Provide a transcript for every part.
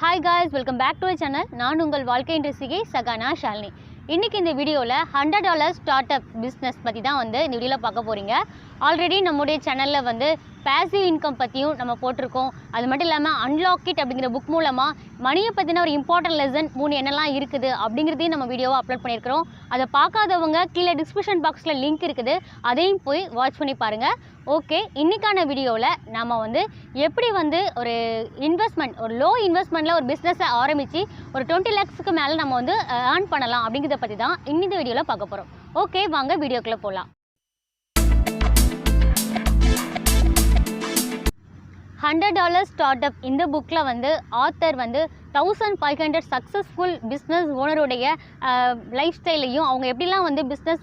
Hi guys, welcome back to our channel. நான் உங்கள் வாழ்க்கை இன்ட்ரெஸ்டிகே சகானா ஷாலினி. இன்னைக்கு இந்த வீடியோல $100 ஸ்டார்ட் அப் பிசினஸ் பத்தி தான் இந்த வீடியோல பார்க்க போறீங்க. ஆல்ரெடி நம்மளுடைய சேனல்ல பாசிவ் இன்கம் பத்தியும் நம்ம போட்டுருக்கோம். அது மட்டும் இல்லாம அன்லாக் இட் அப்படிங்கிற புக் மூலமா மணியை பத்தின ஒரு இம்பார்ட்டன்ட் லெசன் 3 என்னெல்லாம் இருக்குது அப்படிங்கிறதையும் நம்ம வீடியோவை அப்லோட் பண்ணியிருக்கிறோம். அதை பார்க்காதவங்க கீழே டிஸ்கிரிப்ஷன் பாக்ஸில் லிங்க் இருக்குது, அதையும் போய் வாட்ச் பண்ணி பாருங்கள். ஓகே, இன்றைக்கான வீடியோவில் நாம் எப்படி ஒரு இன்வெஸ்ட்மெண்ட், ஒரு லோ இன்வெஸ்ட்மெண்ட்டில் ஒரு பிஸ்னஸை ஆரம்பித்து ஒரு 20 lakhsக்கு மேலே நம்ம ஏர்ன் பண்ணலாம் அப்படிங்கிறத பற்றி தான் இந்த வீடியோவில் பார்க்க போகிறோம். ஓகே, வாங்க வீடியோக்குள்ளே போகலாம். $100 ஸ்டார்ட் அப் இந்த புக்கில் ஆத்தர் 1500 சக்ஸஸ்ஃபுல் பிஸ்னஸ் ஓனருடைய லைஃப் ஸ்டைலையும் அவங்க எப்படிலாம் பிஸ்னஸ்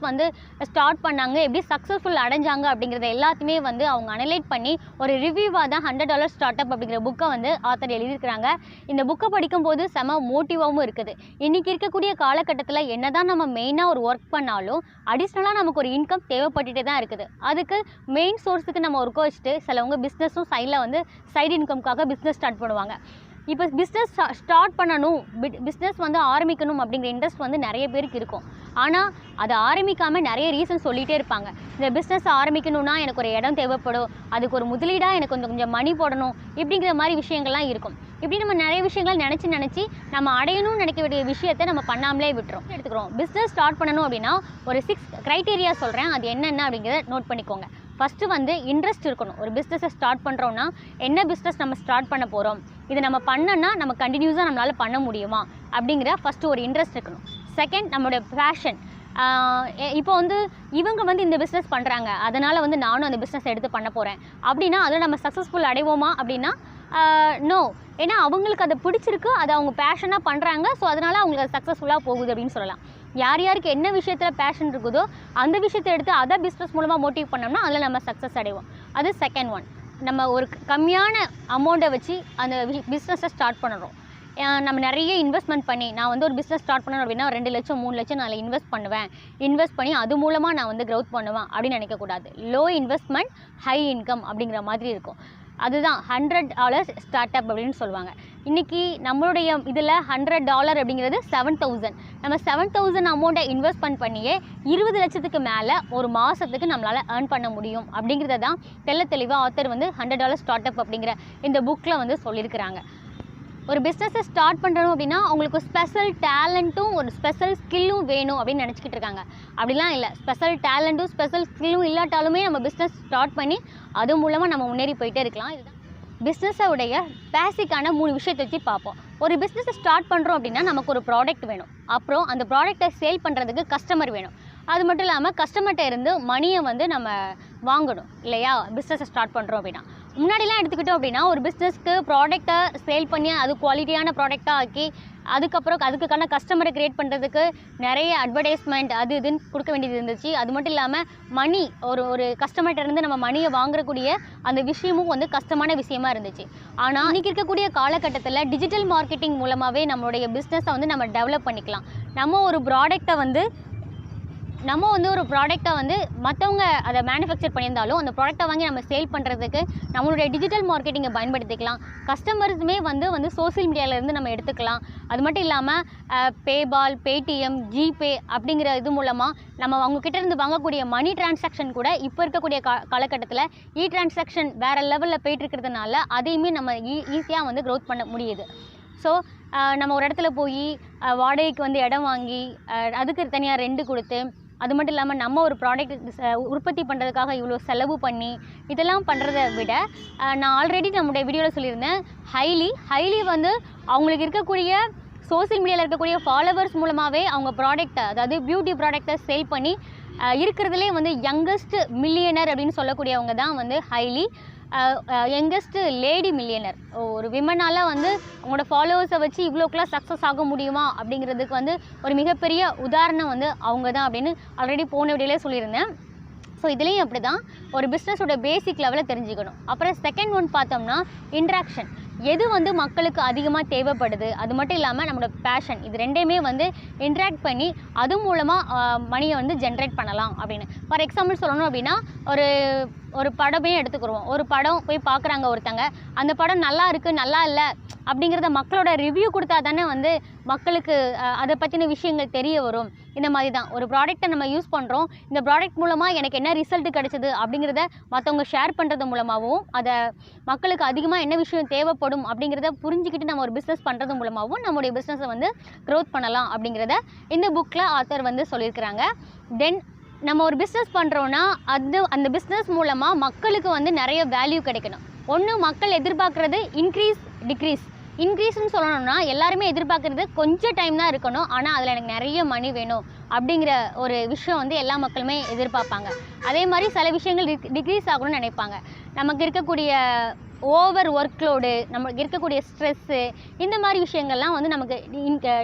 ஸ்டார்ட் பண்ணாங்க, எப்படி சக்ஸஸ்ஃபுல் அடைஞ்சாங்க அப்படிங்கிறத எல்லாத்தையுமே அவங்க அனலைட் பண்ணி ஒரு ரிவ்யூவாக தான் $100 ஸ்டார்ட் அப் அப்படிங்கிற புக்கை ஆத்தர் எழுதியிருக்கிறாங்க. இந்த புக்கை படிக்கும்போது செம மோட்டிவாகவும் இருக்குது. இன்றைக்கி இருக்கக்கூடிய காலகட்டத்தில் என்ன தான் நம்ம மெயினாக ஒரு ஒர்க் பண்ணாலும் அடிஷ்னலாக நமக்கு ஒரு இன்கம் தேவைப்பட்டுகிட்டே தான் இருக்குது. அதுக்கு மெயின் சோர்ஸுக்கு நம்ம ஒர்க் வச்சுட்டு சிலவங்க பிஸ்னஸும் சைடில் சைடு இன்கம்காக பிஸ்னஸ் ஸ்டார்ட் பண்ணுவாங்க. இப்போ பிஸ்னஸ் ஸ்டார்ட் பண்ணணும், பிஸ்னஸ் ஆரம்பிக்கணும் அப்படிங்கிற இன்ட்ரெஸ்ட் நிறைய பேருக்கு இருக்கும். ஆனால் அதை ஆரம்பிக்காமல் நிறைய ரீசன் சொல்லிகிட்டே இருப்பாங்க. இந்த பிஸ்னஸ் ஆரம்பிக்கணும்னா எனக்கு ஒரு இடம் தேவைப்படும், அதுக்கு ஒரு முதலீடாக எனக்கு கொஞ்சம் மணி போடணும், இப்படிங்கிற மாதிரி விஷயங்கள்லாம் இருக்கும். இப்படி நம்ம நிறைய விஷயங்கள் நினச்சி நம்ம அடையணும்னு நினைக்க வேண்டிய விஷயத்தை நம்ம பண்ணாமலே விட்டுறோம். எடுத்துக்கிறோம், பிஸ்னஸ் ஸ்டார்ட் பண்ணணும் அப்படின்னா ஒரு 6 க்ரைட்டீரியா சொல்கிறேன், அது என்னென்ன அப்படிங்கிறத நோட் பண்ணிக்கோங்க. ஃபஸ்ட்டு இன்ட்ரெஸ்ட் இருக்கணும். ஒரு பிஸ்னஸை ஸ்டார்ட் பண்ணுறோன்னா என்ன பிஸ்னஸ் நம்ம ஸ்டார்ட் பண்ண போகிறோம், இதை நம்ம பண்ணோன்னா நம்ம கண்டினியூஸாக நம்மளால் பண்ண முடியுமா அப்படிங்கிற ஃபஸ்ட்டு ஒரு இன்ட்ரெஸ்ட் இருக்கணும். செகண்ட், நம்மளுடைய பேஷன். இப்போ இவங்க இந்த பிஸ்னஸ் பண்ணுறாங்க, அதனால் நானும் அந்த பிஸ்னஸ் எடுத்து பண்ண போகிறேன் அப்படின்னா அதில் நம்ம சக்ஸஸ்ஃபுல் அடைவோமா அப்படின்னா நோ. ஏன்னா அவங்களுக்கு அதை பிடிச்சிருக்கு, அதை அவங்க பேஷனாக பண்ணுறாங்க, ஸோ அதனால் அவங்களுக்கு அது சக்ஸஸ்ஃபுல்லாக போகுது அப்படின்னு சொல்லலாம். யார் யாருக்கு என்ன விஷயத்தில் பேஷன் இருக்குதோ அந்த விஷயத்தை எடுத்து அதை பிஸ்னஸ் மூலமாக மோட்டிவ் பண்ணோம்னா அதில் நம்ம சக்ஸஸ் அடைவோம். அது செகண்ட் ஒன். நம்ம ஒரு கம்மியான அமௌண்ட்டை வச்சு அந்த பிஸ்னஸை ஸ்டார்ட் பண்ணுறோம். நம்ம நிறைய இன்வெஸ்ட்மெண்ட் பண்ணி நான் ஒரு பிஸ்னஸ் ஸ்டார்ட் பண்ணணும் அப்படின்னா 2 லட்சம் 3 லட்சம் நான் இன்வெஸ்ட் பண்ணுவேன், இன்வெஸ்ட் பண்ணி அது மூலமாக நான் க்ரௌத் பண்ணுவேன் அப்படின்னு நினைக்கக்கூடாது. லோ இன்வெஸ்ட்மெண்ட் ஹை இன்கம் அப்படிங்கிற மாதிரி இருக்கும். அதுதான் $100 ஸ்டார்ட் அப் அப்படின்னு சொல்லுவாங்க. இன்றைக்கி நம்மளுடைய இதில் $100 அப்படிங்கிறது 7000. நம்ம 7000 அமௌண்ட்டை இன்வெஸ்ட்மெண்ட் பண்ணியே 20 லட்சத்துக்கு மேலே ஒரு மாதத்துக்கு நம்மளால் ஏர்ன் பண்ண முடியும் அப்படிங்கிறத தான் தெளிவாக ஆத்தர் $100 ஸ்டார்ட் அப் அப்படிங்கிற இந்த புக்கில் சொல்லியிருக்கிறாங்க. ஒரு பிஸ்னஸை ஸ்டார்ட் பண்ணுறோம் அப்படின்னா அவங்களுக்கு ஸ்பெஷல் டேலண்ட்டும் ஒரு ஸ்பெஷல் ஸ்கில்லும் வேணும் அப்படின்னு நினச்சிக்கிட்டு இருக்காங்க. அப்படிலாம் இல்லை. ஸ்பெஷல் டேலண்ட்டும் ஸ்பெஷல் ஸ்கில்லும் இல்லாட்டாலுமே நம்ம பிஸ்னஸ் ஸ்டார்ட் பண்ணி அது மூலமாக நம்ம முன்னேறி போயிட்டே இருக்கலாம். இதுதான் பிஸ்னஸோடைய பேசிக்கான 3 விஷயத்தை வச்சு பார்ப்போம். ஒரு பிஸ்னஸை ஸ்டார்ட் பண்ணுறோம் அப்படின்னா நமக்கு ஒரு ப்ராடக்ட் வேணும், அப்புறம் அந்த ப்ராடக்டை சேல் பண்ணுறதுக்கு கஸ்டமர் வேணும். அது மட்டும் இல்லாமல் கஸ்டமர்கிட்ட இருந்து மணியை நம்ம வாங்கணும் இல்லையா. பிஸ்னஸை ஸ்டார்ட் பண்ணுறோம் அப்படின்னா முன்னாடிலாம் எடுத்துக்கிட்டோம் அப்படின்னா ஒரு பிஸ்னஸ்க்கு ப்ராடக்டை சேல் பண்ணி அது குவாலிட்டியான ப்ராடக்டாக ஆக்கி அதுக்கப்புறம் அதுக்கான கஸ்டமரை க்ரியேட் பண்ணுறதுக்கு நிறைய அட்வர்டைஸ்மெண்ட் அது இதுன்னு கொடுக்க வேண்டியது இருந்துச்சு. அது மட்டும் இல்லாமல் மணி ஒரு கஸ்டமர்கிட்ட இருந்து நம்ம மணியை வாங்கக்கூடிய அந்த விஷயமும் கஷ்டமான விஷயமா இருந்துச்சு. ஆனால் இன்றைக்கி இருக்கக்கூடிய காலகட்டத்தில் டிஜிட்டல் மார்க்கெட்டிங் மூலமாகவே நம்மளுடைய பிஸ்னஸை நம்ம டெவலப் பண்ணிக்கலாம். நம்ம ஒரு ப்ராடக்டை மற்றவங்க அதை மேனுஃபேக்சர் பண்ணியிருந்தாலும் அந்த ப்ராடக்டை வாங்கி நம்ம சேல் பண்ணுறதுக்கு நம்மளுடைய டிஜிட்டல் மார்க்கெட்டிங்கை பயன்படுத்திக்கலாம். கஸ்டமர்ஸுமே சோசியல் மீடியாவிலேருந்து நம்ம எடுத்துக்கலாம். அது மட்டும் இல்லாமல் பேபால், பேடிஎம், ஜிபே அப்படிங்கிற இது மூலமாக நம்ம அவங்கக்கிட்ட இருந்து வாங்கக்கூடிய மணி டிரான்சாக்ஷன் கூட இப்போ இருக்கக்கூடிய காலகட்டத்தில் டிரான்சாக்ஷன் வேறு லெவலில் போயிட்டுருக்கிறதுனால அதையுமே நம்ம ஈஸியாக க்ரோத் பண்ண முடியுது. ஸோ நம்ம ஒரு இடத்துல போய் வாடகைக்கு இடம் வாங்கி அதுக்கு தனியாக ரெண்டு கொடுத்து அது மட்டும் இல்லாமல் நம்ம ஒரு ப்ராடக்ட் உற்பத்தி பண்ணுறதுக்காக இவ்வளோ செலவு பண்ணி இதெல்லாம் பண்ணுறதை விட நான் ஆல்ரெடி நம்முடைய வீடியோவில் சொல்லியிருந்தேன், ஹைலி அவங்களுக்கு இருக்கக்கூடிய சோசியல் மீடியாவில் இருக்கக்கூடிய ஃபாலோவர்ஸ் மூலமாகவே அவங்க ப்ராடக்டை, அதாவது பியூட்டி ப்ராடக்டை சேல் பண்ணி இருக்கிறதுலே யங்கஸ்ட் மில்லியனர் அப்படின்னு சொல்லக்கூடியவங்க தான் ஹைலி யங்கஸ்ட் லேடி மில்லியனர். ஒரு விமனால் அவங்களோட ஃபாலோவர்ஸை வச்சு இவ்வளோக்கெல்லாம் சக்ஸஸ் ஆக முடியுமா அப்படிங்கிறதுக்கு ஒரு மிகப்பெரிய உதாரணம் அவங்க தான் அப்படின்னு ஆல்ரெடி போன வீடியோலே சொல்லியிருந்தேன். ஸோ இதுலேயும் அப்படி தான் ஒரு பிஸ்னஸோட பேசிக் லெவலில் தெரிஞ்சுக்கணும். அப்புறம் செகண்ட் ஒன் பார்த்தோம்னா இன்ட்ராக்ஷன். எது மக்களுக்கு அதிகமாக தேவைப்படுது, அது மட்டும் இல்லாமல் நம்மளோட பேஷன், இது ரெண்டையுமே இன்ட்ராக்ட் பண்ணி அது மூலமாக மணியை ஜென்ரேட் பண்ணலாம் அப்படின்னு. ஃபார் எக்ஸாம்பிள் சொல்லணும் அப்படின்னா ஒரு படமே எடுத்துக்கிறோம். ஒரு படம் போய் பார்க்குறாங்க ஒருத்தங்க, அந்த படம் நல்லா இருக்குது நல்லா இல்லை அப்படிங்கிறத மக்களோட ரிவ்யூ கொடுத்தா தானே வந்து மக்களுக்கு அதை பற்றின விஷயங்கள் தெரிய வரும். இந்த மாதிரி தான் ஒரு ப்ராடக்ட்டை நம்ம யூஸ் பண்ணுறோம், இந்த ப்ராடக்ட் மூலமாக எனக்கு என்ன ரிசல்ட் கிடைச்சது அப்படிங்கிறத மற்றவங்க ஷேர் பண்ணுறது மூலமாகவும், அதை மக்களுக்கு அதிகமாக என்ன விஷயம் தேவைப்படும் அப்படிங்கிறத புரிஞ்சுக்கிட்டு நம்ம ஒரு பிஸ்னஸ் பண்ணுறது மூலமாகவும் நம்முடைய பிஸ்னஸை வந்து க்ரோத் பண்ணலாம் அப்படிங்கிறத இந்த புக்கில் ஆத்தர் வந்து சொல்லியிருக்கிறாங்க. தென் நம்ம ஒரு பிஸ்னஸ் பண்ணுறோன்னா அந்த பிஸ்னஸ் மூலமாக மக்களுக்கு வந்து நிறைய வேல்யூ கிடைக்கணும். ஒன்று மக்கள் எதிர்பார்க்குறது இன்க்ரீஸ்ன்னு சொல்லணும்னா எல்லாருமே எதிர்பார்க்குறது கொஞ்சம் டைம் தான் இருக்கணும், ஆனால் அதில் எனக்கு நிறைய மணி வேணும் அப்படிங்கிற ஒரு விஷயம் வந்து எல்லா மக்களுமே எதிர்பார்ப்பாங்க. அதே மாதிரி சில விஷயங்கள் டிக்ரீஸ் ஆகணும்னு நினைப்பாங்க. நமக்கு இருக்கக்கூடிய ஓவர் ஒர்க்லோடு, நமக்கு இருக்கக்கூடிய ஸ்ட்ரெஸ்ஸு, இந்த மாதிரி விஷயங்கள்லாம் வந்து நமக்கு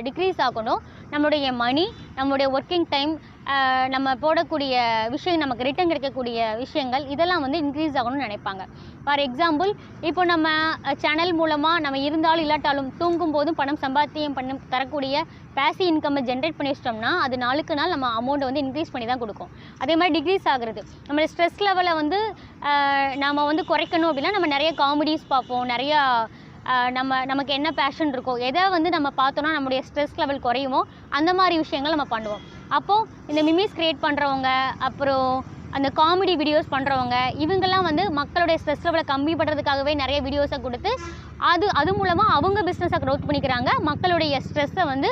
டிக்ரீஸ் ஆகணும். நம்மளுடைய மணி, நம்மளுடைய ஒர்க்கிங் டைம், நம்ம போடக்கூடிய விஷயம், நமக்கு ரிட்டர்ன் கிடைக்கக்கூடிய விஷயங்கள் இதெல்லாம் வந்து இன்க்ரீஸ் ஆகணும்னு நினைப்பாங்க. ஃபார் எக்ஸாம்பிள், இப்போ நம்ம சேனல் மூலமாக நம்ம இருந்தாலும் இல்லாட்டாலும் தூங்கும் போதும் பணம் சம்பாத்தியம் பண்ண தரக்கூடிய பேசிவ் இன்கம்மை ஜென்ரேட் பண்ணி வச்சிட்டோம்னா அது நாளுக்கு நாள் நம்ம அமௌண்ட்டை வந்து இன்க்ரீஸ் பண்ணி தான் கொடுக்கும். அதே மாதிரி டிக்ரீஸ் ஆகுறது, நம்மளோட ஸ்ட்ரெஸ் லெவலை வந்து நம்ம வந்து குறைக்கணும் அப்படின்னா நம்ம நிறைய காமெடிஸ் பார்ப்போம், நிறையா நமக்கு என்ன பேஷன் இருக்கோ, எதை வந்து நம்ம பார்த்தோன்னா நம்முடைய ஸ்ட்ரெஸ் லெவல் குறையுமோ அந்த மாதிரி விஷயங்கள் நம்ம பண்ணுவோம். அப்போது இந்த மிமிஸ் க்ரியேட் பண்ணுறவங்க, அப்புறம் அந்த காமெடி வீடியோஸ் பண்ணுறவங்க, இவங்கெல்லாம் வந்து மக்களுடைய ஸ்ட்ரெஸ் லெவலை கம்மி பண்ணுறதுக்காகவே நிறைய வீடியோஸை கொடுத்து அது மூலமாக அவங்க பிஸ்னஸை க்ரோத் பண்ணிக்கிறாங்க, மக்களுடைய ஸ்ட்ரெஸ்ஸை வந்து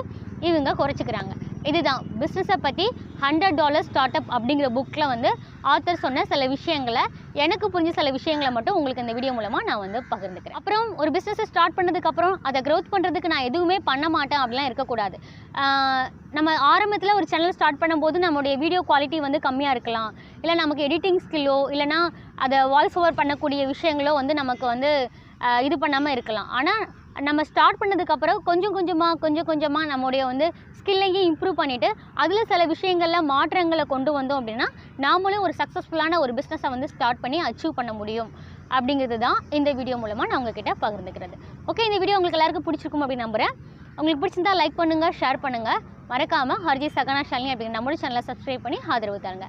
இவங்க குறைச்சிக்கிறாங்க. இதுதான் பிஸ்னஸை பற்றி $100 ஸ்டார்ட் அப் அப்படிங்கிற புக்கில் வந்து ஆத்தர் சொன்ன சில விஷயங்களை, எனக்கு புரிஞ்ச சில விஷயங்களை மட்டும் உங்களுக்கு இந்த வீடியோ மூலமாக நான் வந்து பகிர்ந்துக்கிறேன். அப்புறம் ஒரு பிஸ்னஸை ஸ்டார்ட் பண்ணதுக்கப்புறம் அதை க்ரோத் பண்ணுறதுக்கு நான் எதுவுமே பண்ண மாட்டேன் அப்படிலாம் இருக்கக்கூடாது. நம்ம ஆரம்பத்தில் ஒரு சேனல் ஸ்டார்ட் பண்ணும்போது நம்மளுடைய வீடியோ குவாலிட்டி வந்து கம்மியாக இருக்கலாம், இல்லை நமக்கு எடிட்டிங் ஸ்கில்லோ இல்லைனா அதை வாய்ஸ் ஓவர் பண்ணக்கூடிய விஷயங்களோ வந்து நமக்கு வந்து இது பண்ணாமல் இருக்கலாம். ஆனால் நம்ம ஸ்டார்ட் பண்ணதுக்கப்புறம் கொஞ்சம் கொஞ்சமாக நம்முடைய வந்து ஸ்கில்லையும் இம்ப்ரூவ் பண்ணிவிட்டு அதில் சில விஷயங்களில் மாற்றங்களை கொண்டு வந்தோம் அப்படின்னா நாமளும் ஒரு சக்ஸஸ்ஃபுல்லான ஒரு பிஸ்னஸை வந்து ஸ்டார்ட் பண்ணி அச்சீவ் பண்ண முடியும் அப்படிங்கிறது தான் இந்த வீடியோ மூலமாக நான் உங்ககிட்ட பகிர்ந்துக்கிறது. ஓகே, இந்த வீடியோ உங்களுக்கு எல்லாருக்கும் பிடிச்சிருக்கும் அப்படின்னு நம்புகிறேன். உங்களுக்கு பிடிச்சிருந்தா லைக் பண்ணுங்கள், ஷேர் பண்ணுங்கள், மறக்காமல் ஹர்ஜி சகானா ஷாலினி அப்படிங்கிற நம்மளோட சேனலை சப்ஸ்கிரைப் பண்ணி ஆதரவு தருங்க.